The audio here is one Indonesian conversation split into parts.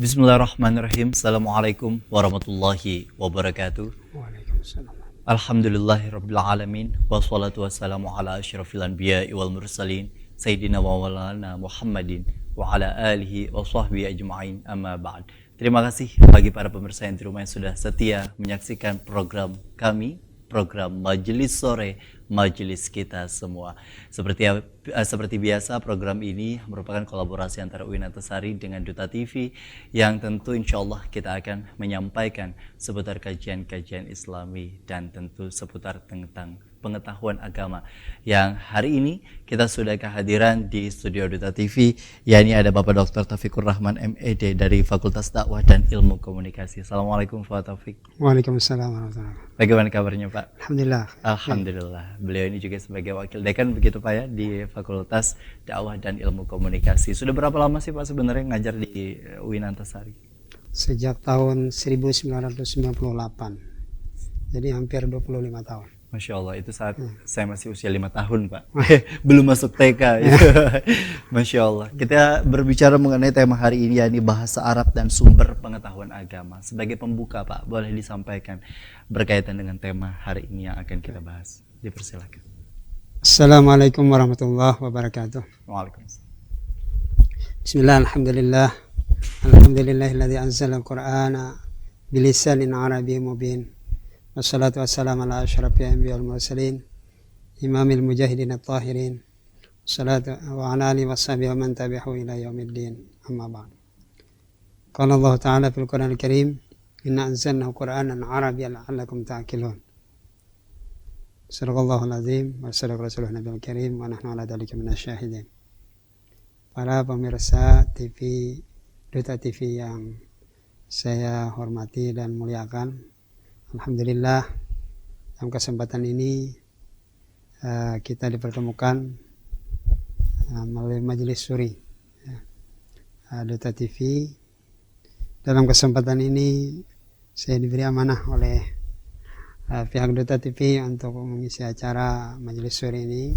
Bismillahirrahmanirrahim. Assalamualaikum warahmatullahi wabarakatuh. Waalaikumsalam. Alhamdulillahirabbil alamin wassalatu wassalamu ala asyrafil anbiya'i wal mursalin sayyidina wa maulana Muhammadin wa ala alihi wa sahbihi ajma'in, amma ba'd. Terima kasih bagi para pemirsa yang di rumah yang sudah setia menyaksikan program kami, program Majelis Sore, Majelis Kita Semua. Seperti biasa, program ini merupakan kolaborasi antara UIN Antasari dengan Duta TV yang tentu insya Allah kita akan menyampaikan seputar kajian-kajian Islami dan tentu seputar tentang pengetahuan agama. Yang hari ini kita sudah kehadiran di studio Duta TV, yakni ada Bapak Dr. Taufikur Rahman MED dari Fakultas Dakwah dan Ilmu Komunikasi. Assalamualaikum Pak Taufik. Waalaikumsalam warahmatullahi wabarakatuh. Bagaimana kabarnya Pak? Alhamdulillah. Alhamdulillah. Beliau ini juga sebagai wakil dekan begitu Pak ya di Fakultas Dakwah dan Ilmu Komunikasi. Sudah berapa lama sih Pak sebenarnya ngajar di UIN Antasari? Sejak tahun 1998. Jadi hampir 25 tahun. Masya Allah, itu saat saya masih usia 5 tahun Pak. Belum masuk TK. Masya Allah. Kita berbicara mengenai tema hari ini, yakni bahasa Arab dan sumber pengetahuan agama. Sebagai pembuka Pak, boleh disampaikan berkaitan dengan tema hari ini yang akan kita bahas. Dipersilakan. Assalamualaikum warahmatullahi wabarakatuh. Waalaikumsalam. Bismillah, alhamdulillah. Alhamdulillahilladzi anzala al-Qur'ana bilisanin arabiyyin mubin. Wassalatu wassalamu ala asyrafil anbiya'i wal mursalin imamil mujahidin at-tahirin wassalatu wa ala alihi washabihi wa man tabi'ahu ila yaumiddin, amma ba'd. Qala Allah ta'ala fil Qur'anil Karim, inna anzalnahu Qur'anan arabiyyan la'allakum ta'qilun. Sadaqallahul azim wa sadaqa rasuluhu nabiyil karim wa nahnu ala dzalika minasyahidin. Para pemirsa TV Duta TV yang saya hormati dan muliakan, alhamdulillah dalam kesempatan ini kita dipertemukan melalui majelis suri Duta TV. Dalam kesempatan ini saya diberi amanah oleh pihak Duta TV untuk mengisi acara majelis suri ini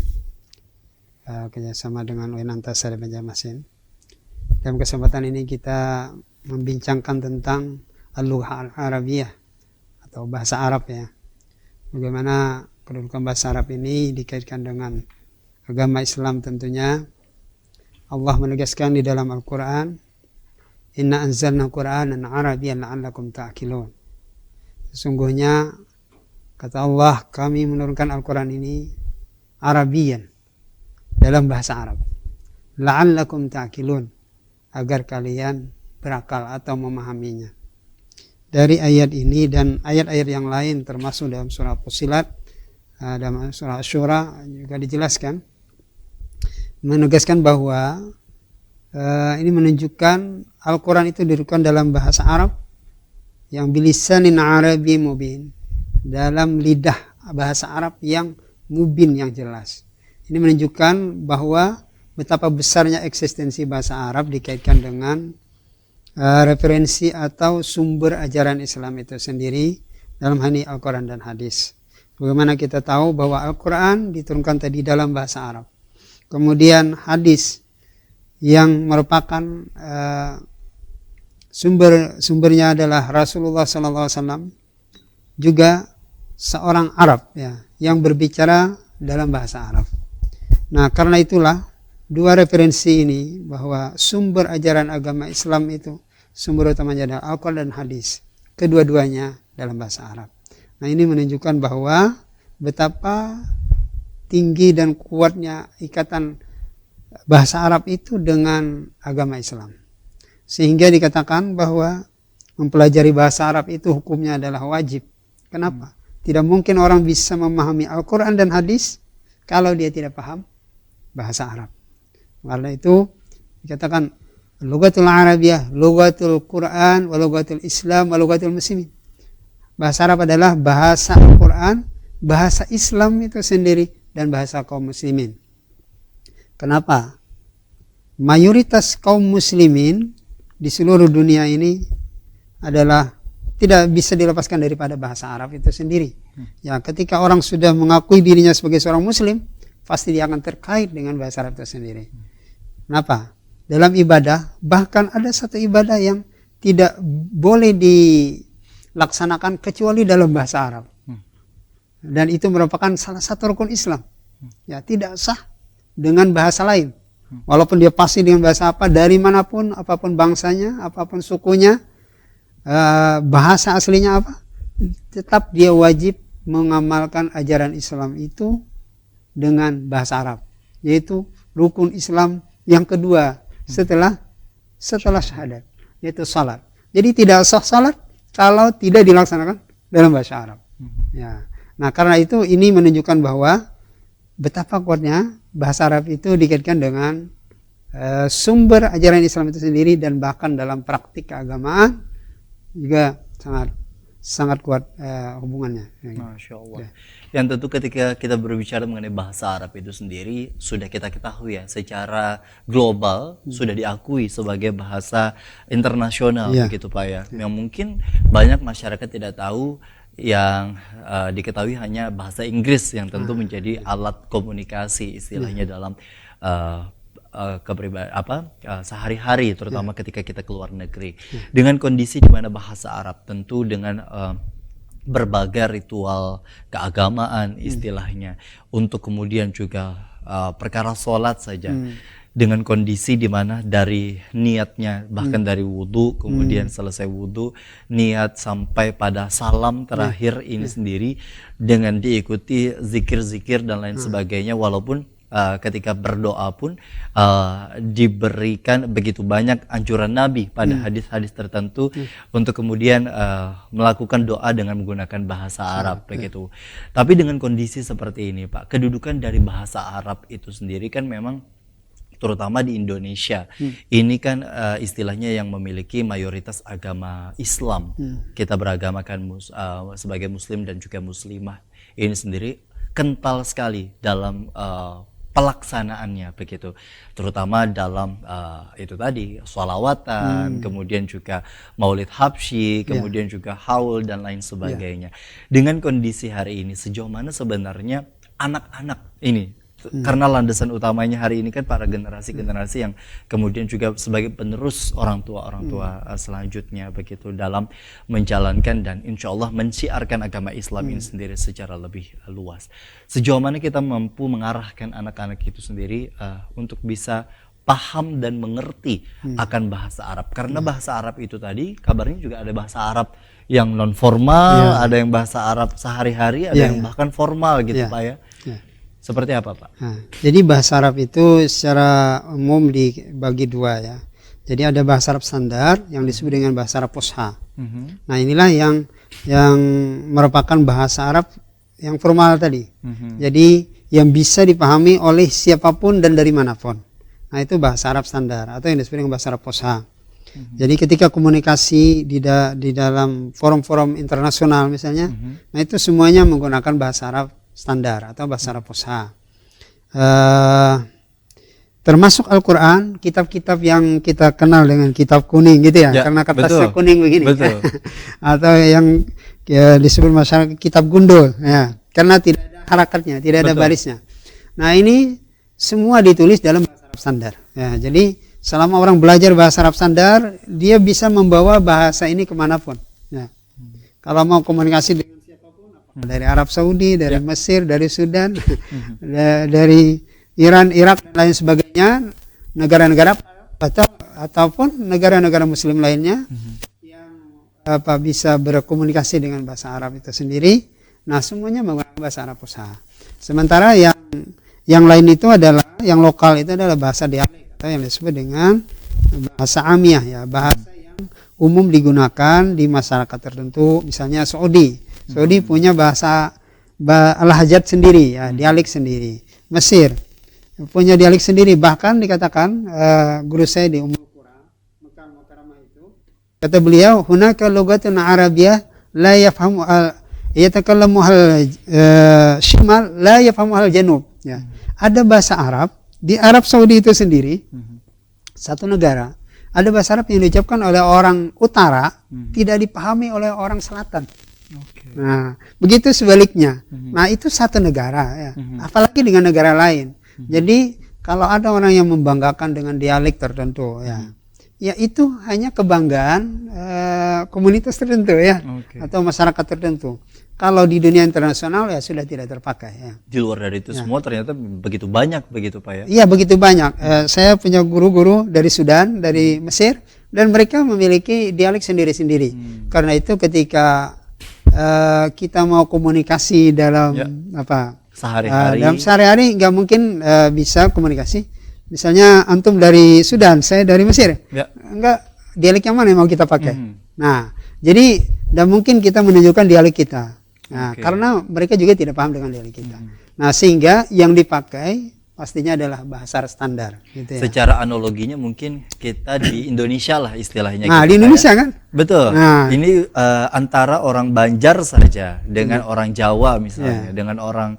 kerjasama dengan UIN Antasari Banjarmasin. Dalam kesempatan ini kita membincangkan tentang al-lughah al-arabiyah atau bahasa Arab ya. Bagaimana kedudukan bahasa Arab ini dikaitkan dengan agama Islam tentunya. Allah menegaskan di dalam Al-Quran, inna anzalna Qur'anan arabiyyan la'allakum ta'qilun. Sesungguhnya kata Allah, kami menurunkan Al-Quran ini Arabian, dalam bahasa Arab, la'allakum ta'qilun, agar kalian berakal atau memahaminya. Dari ayat ini dan ayat-ayat yang lain termasuk dalam surah Fussilat, dalam surah Asy-Syura juga dijelaskan, menegaskan bahwa ini menunjukkan Al-Quran itu diturunkan dalam bahasa Arab yang bilisanin Arabi mubin, dalam lidah bahasa Arab yang mubin, yang jelas. Ini menunjukkan bahwa betapa besarnya eksistensi bahasa Arab dikaitkan dengan referensi atau sumber ajaran Islam itu sendiri, dalam hal ini Al-Quran dan hadis. Bagaimana kita tahu bahwa Al-Quran diturunkan tadi dalam bahasa Arab, kemudian hadis yang merupakan sumbernya adalah Rasulullah SAW, juga seorang Arab ya, yang berbicara dalam bahasa Arab. Nah, karena itulah dua referensi ini, bahwa sumber ajaran agama Islam itu sumber utamanya adalah Al-Quran dan hadis, kedua-duanya dalam bahasa Arab. Nah, ini menunjukkan bahwa betapa tinggi dan kuatnya ikatan bahasa Arab itu dengan agama Islam, sehingga dikatakan bahwa mempelajari bahasa Arab itu hukumnya adalah wajib. Kenapa? Tidak mungkin orang bisa memahami Al-Quran dan hadis kalau dia tidak paham bahasa Arab. Karena itu dikatakan lughatul Arabiyah, lughatul Quran, wa lughatul Islam, wa lughatul muslimin. Bahasa Arab adalah bahasa Al-Quran, bahasa Islam itu sendiri, dan bahasa kaum muslimin. Kenapa? Mayoritas kaum muslimin di seluruh dunia ini adalah tidak bisa dilepaskan daripada bahasa Arab itu sendiri. Ya, ketika orang sudah mengakui dirinya sebagai seorang muslim, pasti dia akan terkait dengan bahasa Arab itu sendiri. Kenapa? Dalam ibadah, bahkan ada satu ibadah yang tidak boleh dilaksanakan kecuali dalam bahasa Arab. Dan itu merupakan salah satu rukun Islam. Ya, tidak sah dengan bahasa lain. Walaupun dia pasti dengan bahasa apa, dari manapun, apapun bangsanya, apapun sukunya, bahasa aslinya apa, tetap dia wajib mengamalkan ajaran Islam itu dengan bahasa Arab, yaitu rukun Islam yang kedua setelah syahadat, yaitu salat. Jadi tidak sah salat kalau tidak dilaksanakan dalam bahasa Arab. Ya. Nah, karena itu ini menunjukkan bahwa betapa kuatnya bahasa Arab itu dikaitkan dengan sumber ajaran Islam itu sendiri, dan bahkan dalam praktik keagamaan juga sangat kuat hubungannya. Masya Allah. Ya. Yang tentu ketika kita berbicara mengenai bahasa Arab itu sendiri, sudah kita ketahui ya, secara global sudah diakui sebagai bahasa internasional, begitu Pak ya. Yang mungkin banyak masyarakat tidak tahu, yang diketahui hanya bahasa Inggris yang tentu menjadi alat komunikasi istilahnya dalam sehari-hari, terutama ketika kita keluar negeri. Dengan kondisi di mana bahasa Arab tentu dengan berbagai ritual keagamaan istilahnya, untuk kemudian juga perkara sholat saja, dengan kondisi di mana dari niatnya, bahkan dari wudhu, kemudian selesai wudhu, niat sampai pada salam terakhir ini sendiri, dengan diikuti zikir-zikir dan lain sebagainya, walaupun ketika berdoa pun diberikan begitu banyak anjuran Nabi pada hadis-hadis tertentu untuk kemudian melakukan doa dengan menggunakan bahasa Arab begitu. Tapi dengan kondisi seperti ini Pak, kedudukan dari bahasa Arab itu sendiri kan memang terutama di Indonesia ini kan istilahnya yang memiliki mayoritas agama Islam. Kita beragamakan sebagai Muslim dan juga Muslimah ini sendiri kental sekali dalam pelaksanaannya begitu, terutama dalam itu tadi sholawatan, kemudian juga Maulid Habsyi, kemudian juga haul dan lain sebagainya. Dengan kondisi hari ini, sejauh mana sebenarnya anak-anak ini, karena landasan utamanya hari ini kan para generasi-generasi yang kemudian juga sebagai penerus orang tua selanjutnya begitu, dalam menjalankan dan insya Allah menciarkan agama Islam ini sendiri secara lebih luas. Sejauh mana kita mampu mengarahkan anak-anak itu sendiri untuk bisa paham dan mengerti akan bahasa Arab, karena bahasa Arab itu tadi kabarnya juga ada bahasa Arab yang non formal, ada yang bahasa Arab sehari-hari, ada yang bahkan formal gitu Pak ya. Seperti apa Pak? Nah, jadi bahasa Arab itu secara umum dibagi dua ya. Jadi ada bahasa Arab standar yang disebut dengan bahasa Arab Fusha. Nah, inilah yang merupakan bahasa Arab yang formal tadi. Jadi yang bisa dipahami oleh siapapun dan dari manapun. Nah, itu bahasa Arab standar atau yang disebut dengan bahasa Arab Fusha. Jadi ketika komunikasi di dalam forum-forum internasional misalnya, nah itu semuanya menggunakan bahasa Arab standar atau bahasa Arab Fusha. Termasuk Al-Quran, kitab-kitab yang kita kenal dengan kitab kuning gitu ya, karena kertasnya kuning begini. Atau yang disebut masyarakat kitab gundul ya, karena tidak ada harakatnya, tidak ada barisnya. Nah, ini semua ditulis dalam bahasa Arab standar ya. Jadi selama orang belajar bahasa Arab standar, dia bisa membawa bahasa ini kemanapun ya. Kalau mau komunikasi dengan dari Arab Saudi, dari Mesir, dari Sudan, dari Iran, Irak dan lain sebagainya, negara-negara ataupun negara-negara Muslim lainnya yang bisa berkomunikasi dengan bahasa Arab itu sendiri. Nah, semuanya menggunakan bahasa Arab Fusha. Sementara yang lain itu adalah yang lokal, itu adalah bahasa dialek atau yang disebut dengan bahasa amiyah ya, bahasa yang umum digunakan di masyarakat tertentu. Misalnya Saudi punya bahasa Al-Hajat sendiri ya, dialek sendiri. Mesir punya dialek sendiri, bahkan dikatakan guru saya di Ummul Qura Mekah Mukarramah itu, kata beliau, hunaka lugatun arabiyyah la yafhamu yatakallamu shimal la yafhamu janub ya. Ada bahasa Arab di Arab Saudi itu sendiri, satu negara, ada bahasa Arab yang diucapkan oleh orang utara tidak dipahami oleh orang selatan. Nah, begitu sebaliknya. Nah, itu satu negara ya. Apalagi dengan negara lain. Jadi kalau ada orang yang membanggakan dengan dialek tertentu ya, ya itu hanya kebanggaan komunitas tertentu ya, Oke. atau masyarakat tertentu. Kalau di dunia internasional ya sudah tidak terpakai ya. Di luar dari itu semua ternyata begitu banyak begitu Pak ya. Iya begitu banyak. Saya punya guru-guru dari Sudan, dari Mesir, dan mereka memiliki dialek sendiri-sendiri. Karena itu ketika kita mau komunikasi dalam Sehari-hari. dalam sehari-hari nggak mungkin bisa komunikasi. Misalnya antum dari Sudan, saya dari Mesir, enggak, dialek yang mana yang mau kita pakai? Nah, jadi dan mungkin kita menunjukkan dialek kita. Nah, karena mereka juga tidak paham dengan dialek kita. Nah, sehingga yang dipakai pastinya adalah bahasa standar. Gitu ya. Secara analoginya mungkin kita di Indonesia lah istilahnya. Nah, gitu, di Indonesia kan? Betul. Nah. Ini antara orang Banjar saja dengan orang Jawa misalnya, dengan orang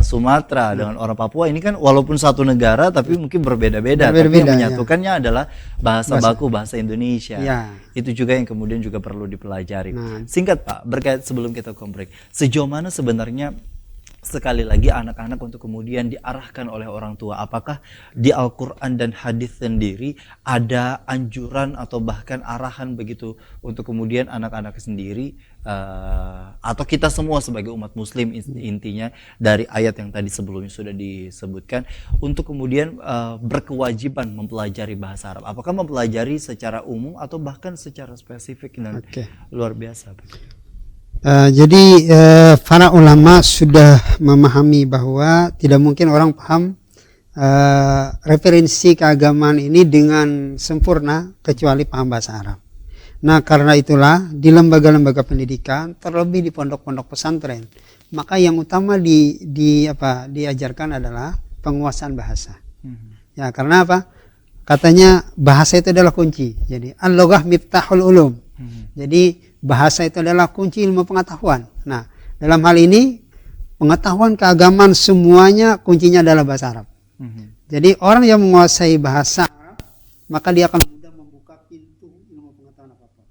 Sumatera, dengan orang Papua. Ini kan walaupun satu negara tapi mungkin berbeda-beda. Tapi yang menyatukannya adalah bahasa baku, bahasa Indonesia. Itu juga yang kemudian juga perlu dipelajari. Singkat Pak, berkait sebelum kita komprek, sejauh mana sebenarnya sekali lagi anak-anak untuk kemudian diarahkan oleh orang tua? Apakah di Al-Quran dan hadis sendiri ada anjuran atau bahkan arahan begitu untuk kemudian anak-anak sendiri atau kita semua sebagai umat muslim intinya dari ayat yang tadi sebelumnya sudah disebutkan untuk kemudian berkewajiban mempelajari bahasa Arab? Apakah mempelajari secara umum atau bahkan secara spesifik dan luar biasa? Jadi para ulama sudah memahami bahwa tidak mungkin orang paham referensi keagamaan ini dengan sempurna kecuali paham bahasa Arab. Nah, karena itulah di lembaga-lembaga pendidikan, terlebih di pondok-pondok pesantren, maka yang utama diajarkan adalah penguasaan bahasa. Ya, karena apa? Katanya bahasa itu adalah kunci. Jadi al-lughah miftahul ulum. Jadi bahasa itu adalah kunci ilmu pengetahuan. Nah, dalam hal ini pengetahuan keagamaan semuanya kuncinya adalah bahasa Arab. Jadi orang yang menguasai bahasa Arab, maka dia akan mudah membuka pintu ilmu pengetahuan apapun.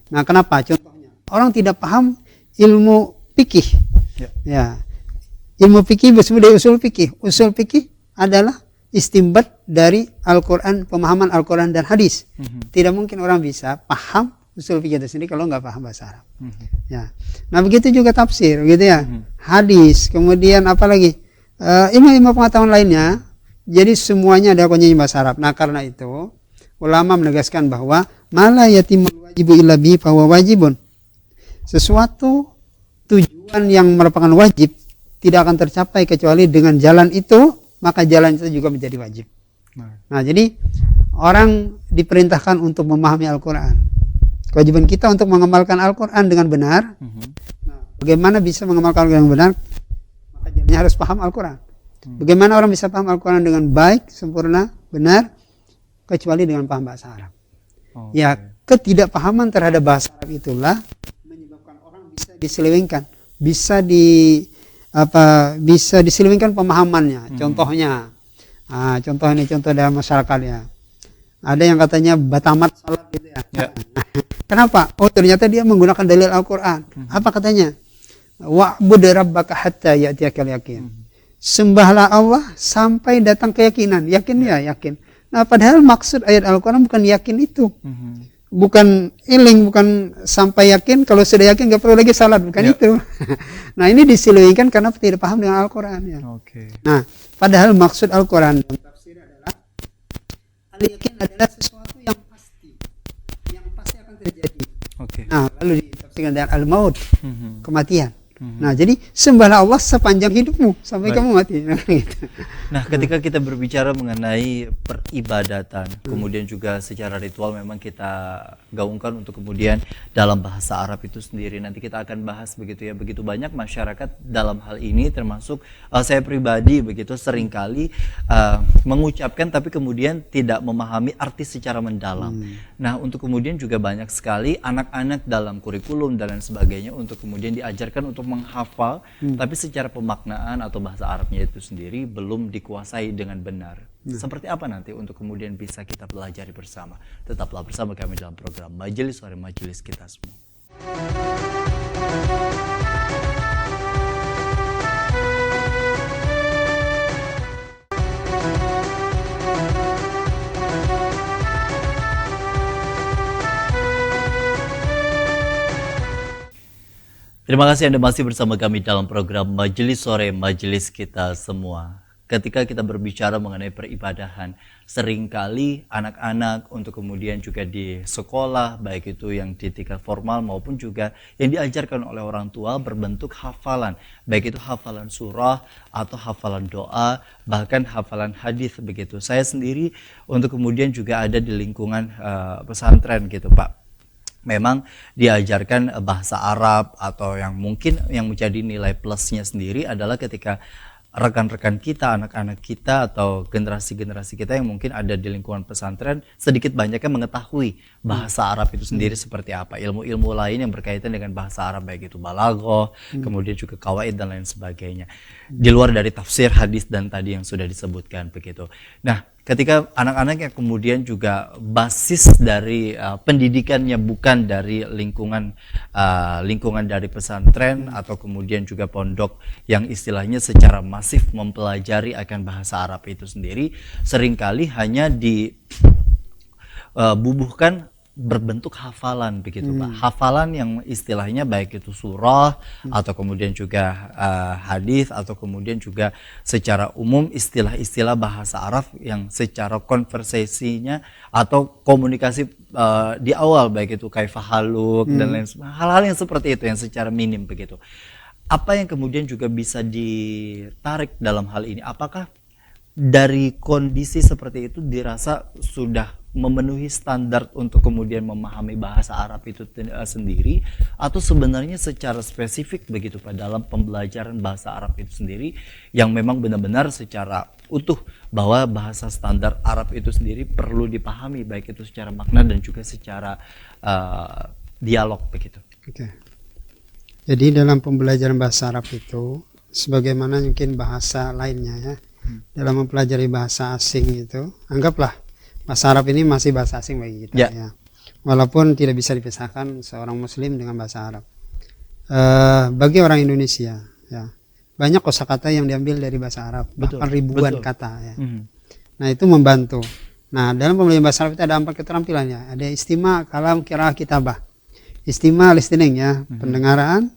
Nah, kenapa? Contohnya, orang tidak paham ilmu fikih. Ya. Ilmu fikih disebut dari usul fikih. Usul fikih adalah istinbat dari Al-Quran, pemahaman Al-Quran dan hadis. Tidak mungkin orang bisa paham usul fikih itu sendiri kalau nggak paham bahasa Arab. Ya. Nah, begitu juga tafsir, gitu ya. Hadis, kemudian apalagi ilmu-ilmu pengetahuan lainnya. Jadi semuanya ada kuncinya bahasa Arab. Nah, karena itu ulama menegaskan bahwa mala yatimul wajibu illa bi fahuwa wajibun. Sesuatu tujuan yang merupakan wajib tidak akan tercapai kecuali dengan jalan itu, maka jalan itu juga menjadi wajib. Nah, jadi orang diperintahkan untuk memahami Al-Quran. Kewajiban kita untuk mengamalkan Al-Quran dengan benar. Nah, bagaimana bisa mengamalkan Al-Quran dengan benar? Maka jalannya harus paham Al-Quran. Bagaimana orang bisa paham Al-Quran dengan baik, sempurna, benar? Kecuali dengan paham bahasa Arab. Ya, ketidakpahaman terhadap bahasa Arab itulah menyebabkan orang bisa diselewengkan, bisa diselewengkan pemahamannya. Contohnya, contoh dalam masyarakat ya. Ada yang katanya batamat salat gitu ya. Kenapa? Oh, ternyata dia menggunakan dalil Al-Quran. Apa katanya? Wa'bud rabbaka hatta ya'tiyakal yaqin. Sembahlah Allah sampai datang keyakinan. Yakin ya, yakin. Nah, padahal maksud ayat Al-Quran bukan yakin itu. Bukan iling, bukan sampai yakin. Kalau sudah yakin nggak perlu lagi salat, bukan itu. Nah, ini diselewengkan karena tidak paham dengan Al-Quran ya. Nah, padahal maksud Al-Quran dalam tafsir adalah al-yakin adalah sesuatu yang pasti akan terjadi. Nah, lalu ditafsirkan dengan al-maut, kematian. Nah, jadi sembahlah Allah sepanjang hidupmu sampai kamu mati. Nah, ketika kita berbicara mengenai peribadatan, kemudian juga secara ritual memang kita gaungkan untuk kemudian dalam bahasa Arab itu sendiri. Nanti kita akan bahas begitu ya. Begitu banyak masyarakat dalam hal ini, termasuk saya pribadi begitu seringkali mengucapkan tapi kemudian tidak memahami arti secara mendalam. Nah, untuk kemudian juga banyak sekali anak-anak dalam kurikulum dan lain sebagainya untuk kemudian diajarkan untuk menghafal, tapi secara pemaknaan atau bahasa Arabnya itu sendiri belum dikuasai dengan benar. Seperti apa nanti untuk kemudian bisa kita pelajari bersama? Tetaplah bersama kami dalam program Majelis Sore Majelis Kita Semua. Terima kasih Anda masih bersama kami dalam program Majelis Sore Majelis Kita Semua. Ketika kita berbicara mengenai peribadahan, seringkali anak-anak untuk kemudian juga di sekolah, baik itu yang di tingkat formal maupun juga yang diajarkan oleh orang tua berbentuk hafalan, baik itu hafalan surah atau hafalan doa, bahkan hafalan hadis begitu. Saya sendiri untuk kemudian juga ada di lingkungan pesantren gitu Pak. Memang diajarkan bahasa Arab, atau yang mungkin yang menjadi nilai plusnya sendiri adalah ketika rekan-rekan kita, anak-anak kita atau generasi-generasi kita yang mungkin ada di lingkungan pesantren sedikit banyaknya mengetahui bahasa Arab itu sendiri seperti apa, ilmu-ilmu lain yang berkaitan dengan bahasa Arab, baik itu balaghah, kemudian juga qawaid dan lain sebagainya. Di luar dari tafsir, hadis dan tadi yang sudah disebutkan begitu. Nah, ketika anak-anak yang kemudian juga basis dari pendidikannya bukan dari lingkungan dari pesantren atau kemudian juga pondok yang istilahnya secara masif mempelajari akan bahasa Arab itu sendiri, seringkali hanya dibubuhkan berbentuk hafalan begitu Pak. Hafalan yang istilahnya baik itu surah atau kemudian juga hadis atau kemudian juga secara umum istilah-istilah bahasa Arab yang secara konversasinya atau komunikasi di awal baik itu kaifahaluk dan lain sebagainya. Hal-hal yang seperti itu yang secara minim begitu. Apa yang kemudian juga bisa ditarik dalam hal ini? Apakah dari kondisi seperti itu dirasa sudah memenuhi standar untuk kemudian memahami bahasa Arab itu sendiri, atau sebenarnya secara spesifik begitu Pak dalam pembelajaran bahasa Arab itu sendiri yang memang benar-benar secara utuh bahwa bahasa standar Arab itu sendiri perlu dipahami baik itu secara makna dan juga secara dialog begitu. Oke. Jadi dalam pembelajaran bahasa Arab itu sebagaimana mungkin bahasa lainnya ya, dalam mempelajari bahasa asing itu, anggaplah bahasa Arab ini masih bahasa asing bagi kita ya. Walaupun tidak bisa dipisahkan seorang muslim dengan bahasa Arab. Bagi orang Indonesia ya, banyak kosakata yang diambil dari bahasa Arab, bahkan ribuan kata ya. Nah, itu membantu. Nah, dalam pembelajaran bahasa Arab itu ada 4 keterampilannya. Ada istima, kalam, qiraah, kitabah. Istima listening ya, pendengaran,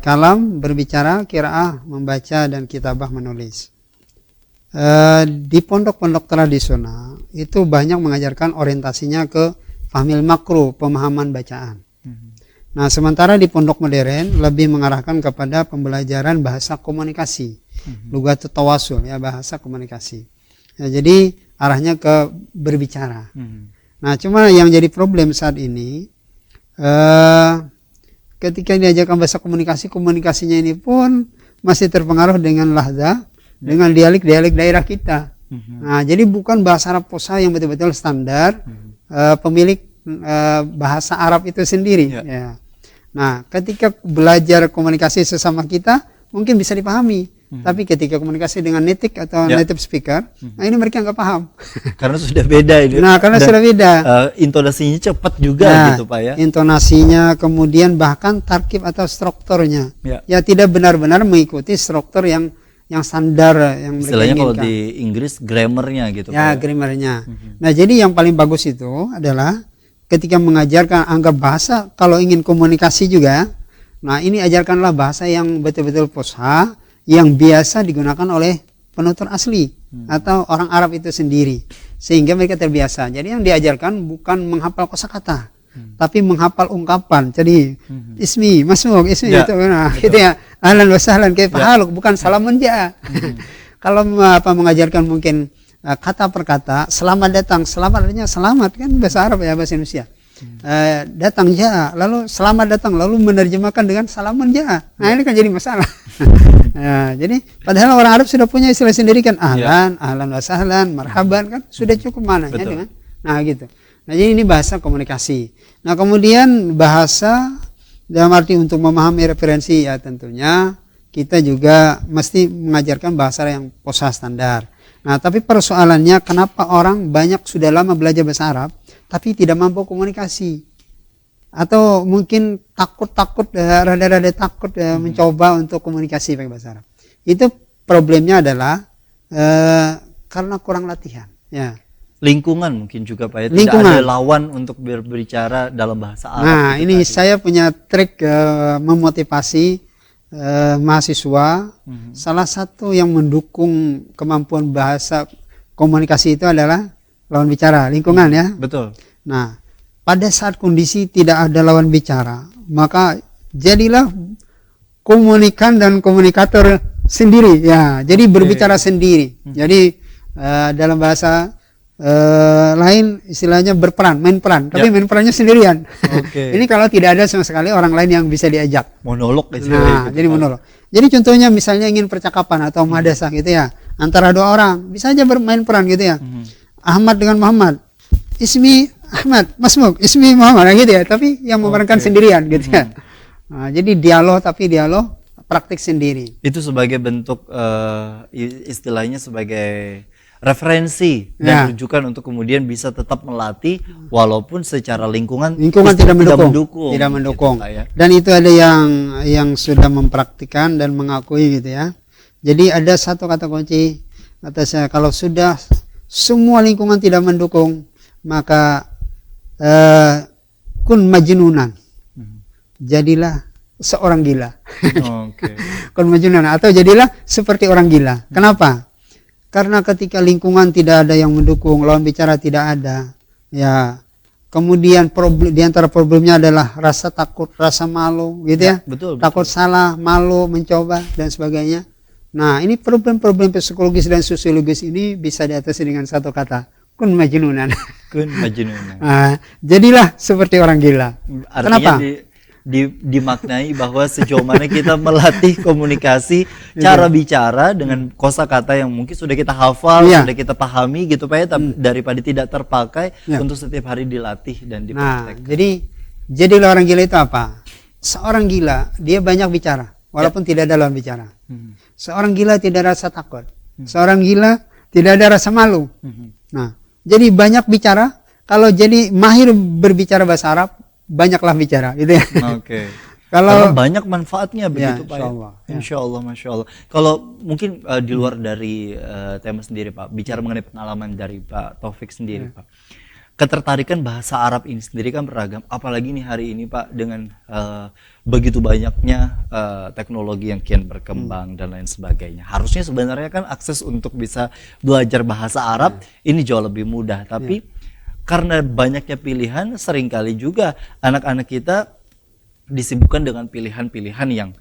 kalam berbicara, qiraah membaca, dan kitabah menulis. Di pondok-pondok tradisional itu banyak mengajarkan orientasinya ke fahmil makro, pemahaman bacaan. Nah, sementara di pondok modern lebih mengarahkan kepada pembelajaran bahasa komunikasi, lugatut tawasul ya, bahasa komunikasi. Ya, jadi arahnya ke berbicara. Nah, cuma yang jadi problem saat ini ketika diajarkan bahasa komunikasi, komunikasinya ini pun masih terpengaruh dengan lahza, dengan dialek-dialek daerah kita. Nah, jadi bukan bahasa Arab Fusha yang betul-betul standar pemilik bahasa Arab itu sendiri. Ya. Nah, ketika belajar komunikasi sesama kita mungkin bisa dipahami, tapi ketika komunikasi dengan native atau native speaker, nah ini mereka nggak paham. Karena sudah beda ini. Nah, karena sudah beda. Intonasinya cepat juga gitu Pak ya. Intonasinya, kemudian bahkan tarkib atau strukturnya, ya tidak benar-benar mengikuti struktur yang standar yang mereka istilahnya inginkan. Kalau di Inggris grammarnya gitu ya, grammarnya. Nah, jadi yang paling bagus itu adalah ketika mengajarkan anggap bahasa, kalau ingin komunikasi juga, nah ini ajarkanlah bahasa yang betul-betul fusha, yang biasa digunakan oleh penutur asli atau orang Arab itu sendiri, sehingga mereka terbiasa. Jadi yang diajarkan bukan menghafal kosakata, tapi menghafal ungkapan. Jadi ismi masuk, ismi itu, nah, gitu ya. Ahlan wa sahlan kaifahaluk, bukan salamun ja. Kalau mengajarkan mungkin kata per kata, selamat datang, selamat artinya selamat kan bahasa Arab ya, bahasa Indonesia. Datang ja, lalu selamat datang, lalu menerjemahkan dengan salamun ja. Nah, ini kan jadi masalah. Nah, jadi padahal orang Arab sudah punya istilah sendiri kan, ahlan, ahlan wa sahlan, marhaban kan sudah cukup mananya dengan. Nah, gitu. Nah, jadi ini bahasa komunikasi. Nah, kemudian bahasa dalam arti untuk memahami referensi ya, tentunya kita juga mesti mengajarkan bahasa yang fusha standar. Nah, tapi persoalannya kenapa orang banyak sudah lama belajar bahasa Arab tapi tidak mampu komunikasi, atau mungkin takut rada-rada takut mencoba untuk komunikasi pakai bahasa Arab. Itu problemnya adalah karena kurang latihan ya. Lingkungan mungkin juga Pak ya. Tidak Lingkungan. ada lawan untuk berbicara dalam bahasa Arab. Nah, itu ini tadi. saya punya trik memotivasi mahasiswa. Salah satu yang mendukung kemampuan bahasa komunikasi itu adalah lawan bicara, lingkungan ya. Betul. Nah, pada saat kondisi tidak ada lawan bicara, maka jadilah komunikan dan komunikator sendiri ya. Jadi berbicara sendiri. Jadi dalam bahasa lain istilahnya berperan, main peran, tapi main perannya sendirian. Oke. Ini kalau tidak ada sama sekali orang lain yang bisa diajak. Monolog Nah, gitu, jadi Pak. monolog. Jadi contohnya misalnya ingin percakapan atau muhadasah gitu ya, antara dua orang, bisa aja bermain peran gitu ya. Ahmad dengan Muhammad. Ismi Ahmad, Masmuk, Ismi Muhammad gitu ya, tapi yang memerankan sendirian gitu ya. Nah, jadi dialog tapi dialog praktik sendiri. Itu sebagai bentuk istilahnya sebagai referensi Ya. dan rujukan untuk kemudian bisa tetap melatih walaupun secara lingkungan Tidak mendukung. gitu, Pak, ya. Dan itu ada yang sudah mempraktikkan dan mengakui gitu ya. Jadi ada satu kata kunci kata saya, kalau sudah semua lingkungan tidak mendukung, maka kun majnunan. Jadilah seorang gila. Oke. Kun majnunan atau jadilah seperti orang gila. Kenapa? Karena ketika lingkungan tidak ada yang mendukung, lawan bicara tidak ada, ya kemudian di antara problemnya adalah rasa takut, rasa malu, gitu ya. Betul. Takut salah, malu, mencoba dan sebagainya. Nah, ini problem-problem psikologis dan sosiologis ini bisa diatasi dengan satu kata, kun majnunan. Kun majnunan. Nah, jadilah seperti orang gila. Artinya Kenapa? dimaknai bahwa sejauh mana kita melatih komunikasi cara bicara dengan kosakata yang mungkin sudah kita hafal, Iya. sudah kita pahami gitu Pak ya, daripada tidak terpakai Ya. untuk setiap hari dilatih dan Nah, dipraktekkan. jadi orang gila itu apa? Seorang gila, dia banyak bicara, walaupun tidak ada lawan bicara. Seorang gila tidak ada rasa takut. Seorang gila tidak ada rasa malu. Nah, jadi banyak bicara. Kalau jadi mahir berbicara bahasa Arab, banyaklah bicara, gitu ya. Oke. Kalau Karena banyak manfaatnya begitu Pak. insyaallah, ya. Insya Allah, masya Allah. Kalau mungkin di luar dari tema sendiri Pak, bicara mengenai pengalaman dari Pak Taufik sendiri Pak. Ketertarikan bahasa Arab ini sendiri kan beragam, apalagi nih hari ini Pak dengan begitu banyaknya teknologi yang kian berkembang dan lain sebagainya. Harusnya sebenarnya kan akses untuk bisa belajar bahasa Arab ini jauh lebih mudah, tapi karena banyaknya pilihan, seringkali juga anak-anak kita disibukkan dengan pilihan-pilihan yang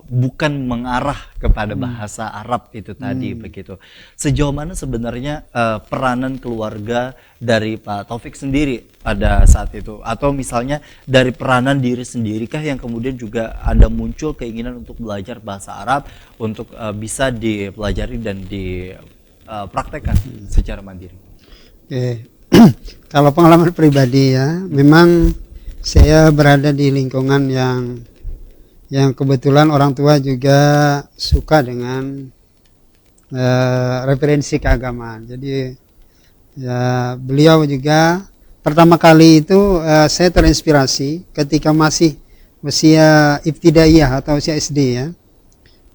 bukan mengarah kepada bahasa Arab itu tadi begitu. Sejauh mana sebenarnya peranan keluarga dari Pak Taufik sendiri pada saat itu, atau misalnya dari peranan diri sendirikah yang kemudian juga Anda muncul keinginan untuk belajar bahasa Arab untuk bisa dipelajari dan dipraktekkan secara mandiri? Oke. Kalau pengalaman pribadi ya, memang saya berada di lingkungan yang kebetulan orang tua juga suka dengan referensi keagamaan. Jadi ya beliau juga pertama kali itu saya terinspirasi ketika masih usia ibtidaiyah atau usia SD ya.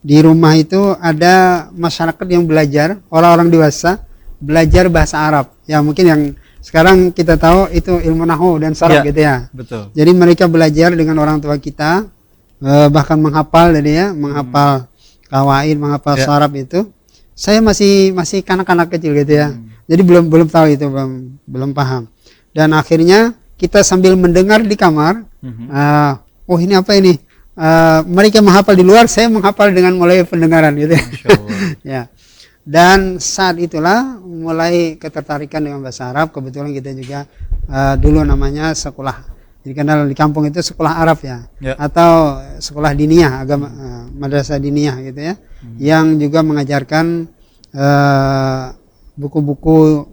Di rumah itu ada masyarakat yang belajar, orang-orang dewasa belajar bahasa Arab. Ya mungkin yang sekarang kita tahu itu ilmu nahwu dan saraf gitu ya. Betul. Jadi mereka belajar dengan orang tua kita, bahkan menghafal tadi ya, menghafal kawaid, menghafal saraf itu. Saya masih kanak-kanak kecil gitu ya. Jadi belum tahu itu, belum paham. Dan akhirnya kita sambil mendengar di kamar, oh ini apa ini? Mereka menghafal di luar, saya menghafal dengan mulai pendengaran gitu ya. Masya Allah. Ya. Dan saat itulah mulai ketertarikan dengan bahasa Arab. Kebetulan kita juga dulu namanya sekolah, jadi kenal di kampung itu sekolah Arab ya, atau sekolah diniyah, agama madrasah diniyah gitu ya, yang juga mengajarkan buku-buku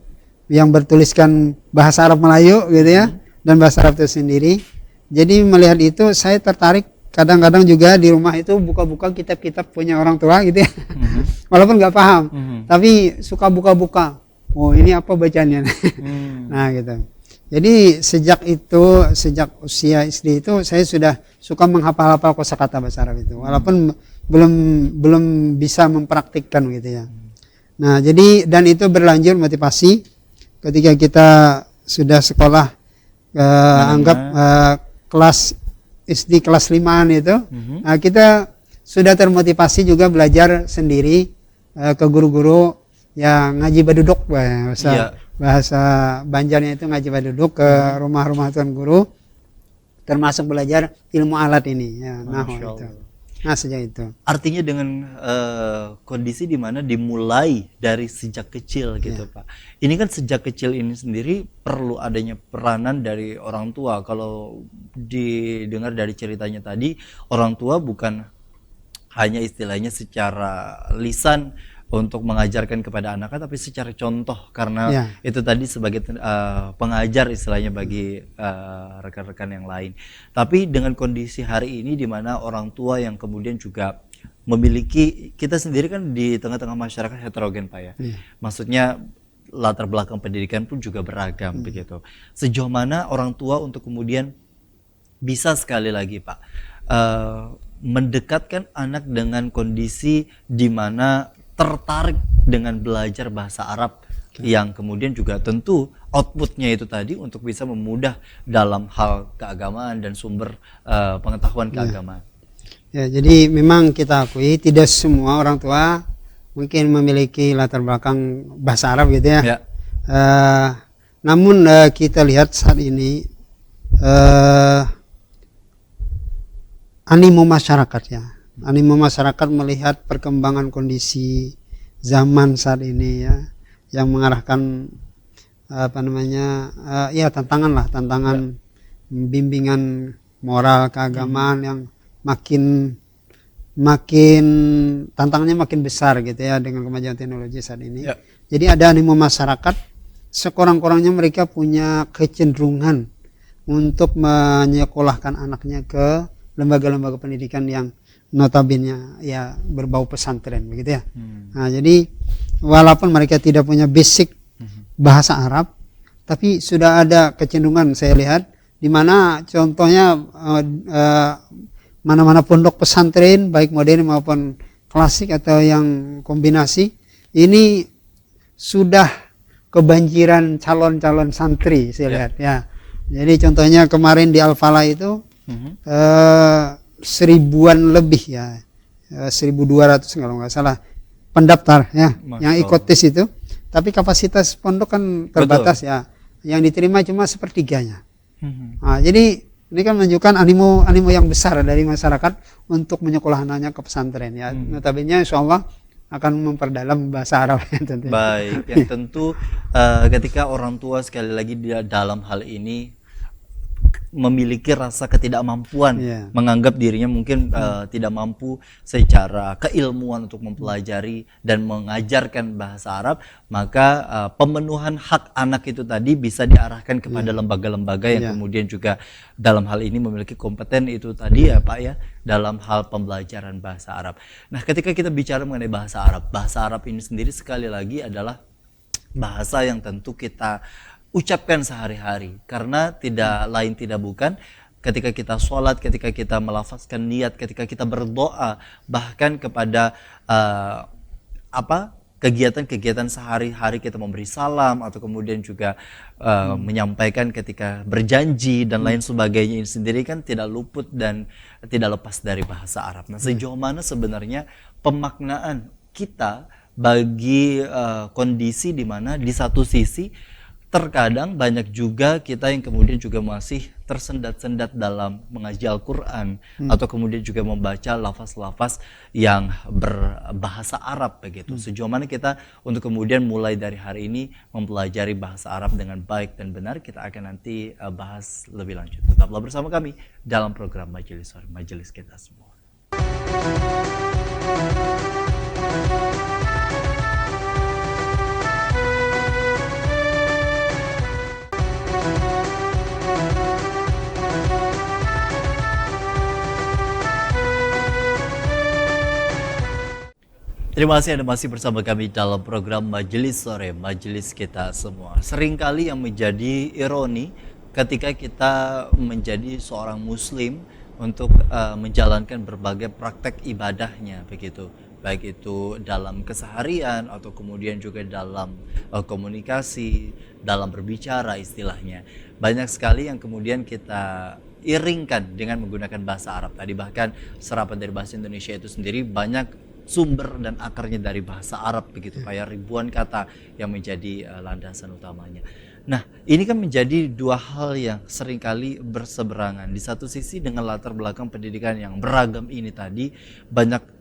yang bertuliskan bahasa Arab Melayu gitu ya, dan bahasa Arab itu sendiri. Jadi melihat itu saya tertarik. Kadang-kadang juga di rumah itu buka-buka kitab-kitab punya orang tua gitu ya. Walaupun nggak paham, tapi suka buka-buka. Oh ini apa bacanya? Nah gitu. Jadi sejak usia SD itu saya sudah suka menghafal-hafal kosakata bahasa Arab itu. Walaupun belum bisa mempraktikkan gitu ya. Nah jadi dan itu berlanjut motivasi ketika kita sudah sekolah anggap kelas SD kelas 5-an itu, nah kita sudah termotivasi juga belajar sendiri ke guru-guru yang ngaji baduduk, bahasa Banjarnya itu ngaji baduduk ke rumah-rumah tuan guru, termasuk belajar ilmu alat ini, ya, nahwu itu. Nah sejak itu. Artinya dengan kondisi di mana dimulai dari sejak kecil gitu Pak. Ini kan sejak kecil ini sendiri perlu adanya peranan dari orang tua. Kalau didengar dari ceritanya tadi, orang tua bukan hanya istilahnya secara lisan untuk mengajarkan kepada anaknya, tapi secara contoh, karena itu tadi sebagai pengajar istilahnya bagi rekan-rekan yang lain. Tapi dengan kondisi hari ini di mana orang tua yang kemudian juga memiliki, kita sendiri kan di tengah-tengah masyarakat heterogen Pak ya, maksudnya latar belakang pendidikan pun juga beragam begitu. Sejauh mana orang tua untuk kemudian bisa sekali lagi Pak mendekatkan anak dengan kondisi di mana tertarik dengan belajar bahasa Arab, yang kemudian juga tentu outputnya itu tadi untuk bisa memudah dalam hal keagamaan dan sumber pengetahuan keagamaan. Ya, jadi memang kita akui tidak semua orang tua mungkin memiliki latar belakang bahasa Arab gitu ya. Namun kita lihat saat ini animo masyarakat ya. Animo masyarakat melihat perkembangan kondisi zaman saat ini ya, yang mengarahkan tantangan bimbingan moral keagamaan yang makin tantangannya makin besar gitu ya dengan kemajuan teknologi saat ini. Jadi ada animo masyarakat, sekurang-kurangnya mereka punya kecenderungan untuk menyekolahkan anaknya ke lembaga-lembaga pendidikan yang notabene ya berbau pesantren begitu ya. Nah, jadi walaupun mereka tidak punya basic bahasa Arab, tapi sudah ada kecenderungan saya lihat di mana contohnya mana-mana pondok pesantren baik modern maupun klasik atau yang kombinasi ini sudah kebanjiran calon-calon santri saya lihat ya. Jadi contohnya kemarin di Al-Falah itu 1000-an lebih ya, 1200 kalau nggak salah pendaftar ya, yang ikut tes itu. Tapi kapasitas pondok kan terbatas ya, yang diterima cuma sepertiganya. Nah, jadi ini kan menunjukkan animo yang besar dari masyarakat untuk menyekolahkannya ke pesantren ya. Notabene insyaallah akan memperdalam bahasa Arab ya tentu. Baik, yang tentu ketika orang tua sekali lagi dalam hal ini memiliki rasa ketidakmampuan, menganggap dirinya mungkin tidak mampu secara keilmuan untuk mempelajari dan mengajarkan bahasa Arab, maka pemenuhan hak anak itu tadi bisa diarahkan kepada lembaga-lembaga yang kemudian juga dalam hal ini memiliki kompeten itu tadi ya Pak ya, dalam hal pembelajaran bahasa Arab. Nah, ketika kita bicara mengenai bahasa Arab ini sendiri sekali lagi adalah bahasa yang tentu kita ucapkan sehari-hari, karena tidak lain tidak bukan ketika kita sholat, ketika kita melafazkan niat, ketika kita berdoa, bahkan kepada kegiatan-kegiatan sehari-hari kita memberi salam atau kemudian juga menyampaikan ketika berjanji dan lain sebagainya, ini sendiri kan tidak luput dan tidak lepas dari bahasa Arab. Nah, sejauh mana sebenarnya pemaknaan kita bagi kondisi di mana di satu sisi terkadang banyak juga kita yang kemudian juga masih tersendat-sendat dalam mengaji Al-Quran atau kemudian juga membaca lafaz-lafaz yang berbahasa Arab begitu. Sejauh mana kita untuk kemudian mulai dari hari ini mempelajari bahasa Arab dengan baik dan benar, kita akan nanti bahas lebih lanjut. Tetaplah bersama kami dalam program Majelis Sore, Majelis Kita Semua. Terima kasih Anda masih bersama kami dalam program Majelis Sore, Majelis Kita Semua. Seringkali yang menjadi ironi ketika kita menjadi seorang muslim untuk menjalankan berbagai praktek ibadahnya begitu. baik itu dalam keseharian atau kemudian juga dalam komunikasi, dalam berbicara istilahnya. Banyak sekali yang kemudian kita iringkan dengan menggunakan bahasa Arab tadi, bahkan serapan dari bahasa Indonesia itu sendiri banyak sumber dan akarnya dari bahasa Arab begitu Pak ya, ribuan kata yang menjadi landasan utamanya. Nah, ini kan menjadi dua hal yang seringkali berseberangan. Di satu sisi dengan latar belakang pendidikan yang beragam ini tadi,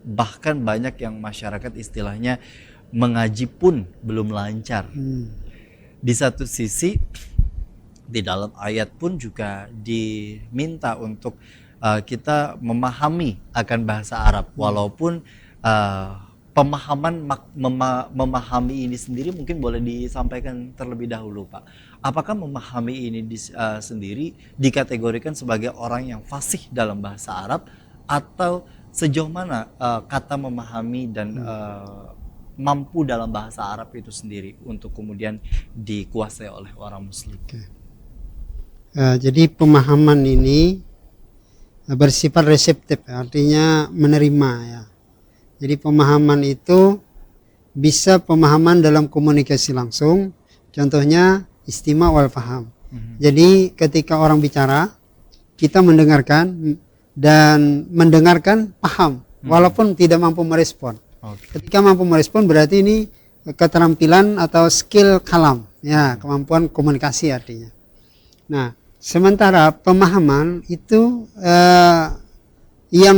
bahkan banyak yang masyarakat istilahnya mengaji pun belum lancar. Di satu sisi di dalam ayat pun juga diminta untuk kita memahami akan bahasa Arab, walaupun pemahaman memahami ini sendiri mungkin boleh disampaikan terlebih dahulu Pak. Apakah memahami ini sendiri dikategorikan sebagai orang yang fasih dalam bahasa Arab, atau sejauh mana kata memahami dan mampu dalam bahasa Arab itu sendiri untuk kemudian dikuasai oleh orang Muslim? Jadi pemahaman ini bersifat reseptif, artinya menerima ya. Jadi pemahaman itu bisa pemahaman dalam komunikasi langsung, contohnya istima' wal faham. Jadi ketika orang bicara, kita mendengarkan dan mendengarkan paham, walaupun tidak mampu merespon. Ketika mampu merespon berarti ini keterampilan atau skill kalam, ya, kemampuan komunikasi artinya. Nah, sementara pemahaman itu yang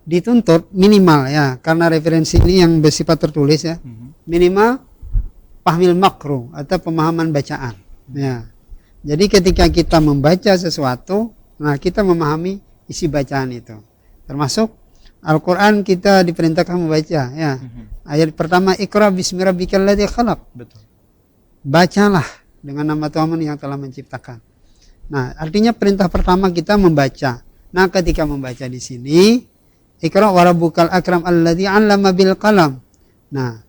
dituntut minimal ya, karena referensi ini yang bersifat tertulis ya, minimal fahmil makru atau pemahaman bacaan ya. Jadi ketika kita membaca sesuatu, nah kita memahami isi bacaan itu. Termasuk Al-Quran kita diperintahkan membaca ya. Ayat pertama, Iqra bismi rabbikal ladzi khalaq. Betul. Bacalah dengan nama Tuhan yang telah menciptakan. Nah, artinya perintah pertama kita membaca. Nah, ketika membaca di sini, Iqra wa rabbukal akram alladzi 'allama bil qalam. Nah,